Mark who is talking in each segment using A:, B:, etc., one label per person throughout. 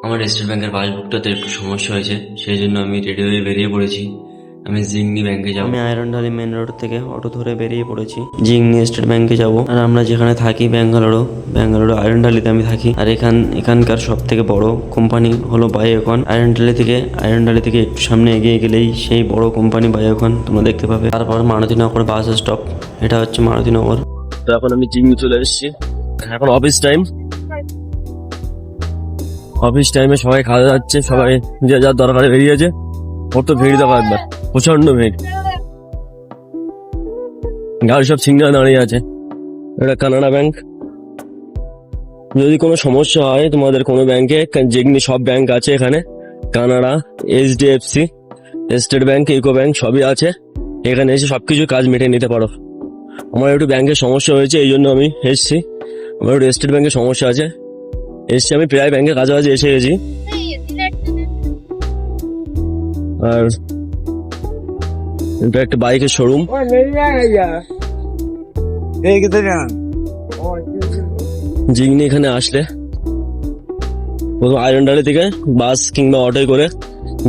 A: আমার স্টেট ব্যাংকের পাসবুকটাতে একটু সমস্যা হয়েছে, সেই জন্য আমি রেডি হয়ে বেরিয়ে পড়েছি। আমি জিংনি ব্যাংকে যাব। আমি আয়রনডালি মেন রোড থেকে অটো ধরে বেরিয়ে পড়েছি, জিংনি স্টেট ব্যাংকে যাব। আর আমরা যেখানে থাকি ব্যাঙ্গালোরো আয়রনডালিতে আমি থাকি। আর এখানকার সব থেকে বড় কোম্পানি হলো বায়োকন। আয়রনডালি থেকে একটু সামনে এগিয়ে গেলেই সেই বড় কোম্পানি বায়োকন তোমরা দেখতে পাবে। তারপর মারুতিনগর বাস স্টপ, এটা হচ্ছে মারুতিনগর। তো এখন আমি জিংনি চলে এসেছি। এখন অফিস টাইমে সবাই খাওয়া যাচ্ছে, সবাই যে যার দরকারে বেরিয়েছে। ওর তো ভিড় দেখো একবার, প্রচন্ড ভিড়, গাড়ি সব সিঙ্গা দাঁড়িয়ে আছে। এটা কানাডা ব্যাংক। যদি কোনো সমস্যা হয় তোমাদের কোনো ব্যাংকে, যেমনি সব ব্যাংক আছে এখানে, Canada, HDFC, state bank, UCO bank সবই আছে। এখানে এসে সবকিছু কাজ মিটিয়ে নিতে পারো। আমার একটু ব্যাংকের সমস্যা হয়েছে, এই জন্য আমি এসেছি। আমার একটু স্টেট ব্যাংকের সমস্যা আছে, এসছি। আমি প্রায় ব্যাংকের কাছাকাছি এসে গেছি। আর এটা একটা বাইকের শোরুম। জিংনি এখানে আসলে প্রথম আয়রনডালি থেকে বাস কিংবা অটোয় করে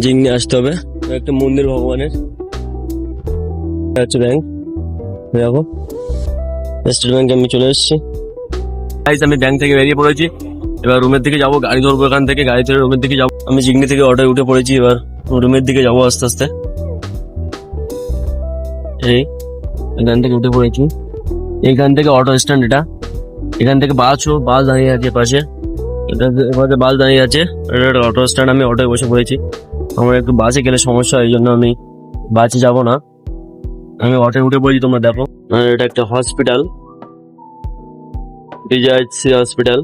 A: জিংনি আসতে হবে। একটা মন্দির ভগবানের হচ্ছে ব্যাংক। দেখো স্টেট ব্যাংকে আমি চলে এসেছি। আমি ব্যাংক থেকে বেরিয়ে পড়েছি, এবার রুমের দিকে যাবো। গাড়ি ধরবো এখান থেকে, গাড়ি ধরে রুমের দিকে যাবো। আমি জিংনি থেকে অটোয় উঠে পড়েছি, এবার রুমের দিকে যাবো আস্তে আস্তে। এই এখান থেকে উঠে পড়েছি, এইখান থেকে অটো স্ট্যান্ড। এটা এখান থেকে বাস দাঁড়িয়ে আছে পাশে, এটা বাস দাঁড়িয়ে আছে। এটা অটো স্ট্যান্ড, আমি অটোয় বসে পড়েছি। আমার একটু বাসে গেলে সমস্যা, এই জন্য আমি বাসে যাবো না, আমি অটোয় উঠে পড়েছি। তোমরা দেখো, আর এটা একটা হসপিটাল, ডিজিআইসি হসপিটাল।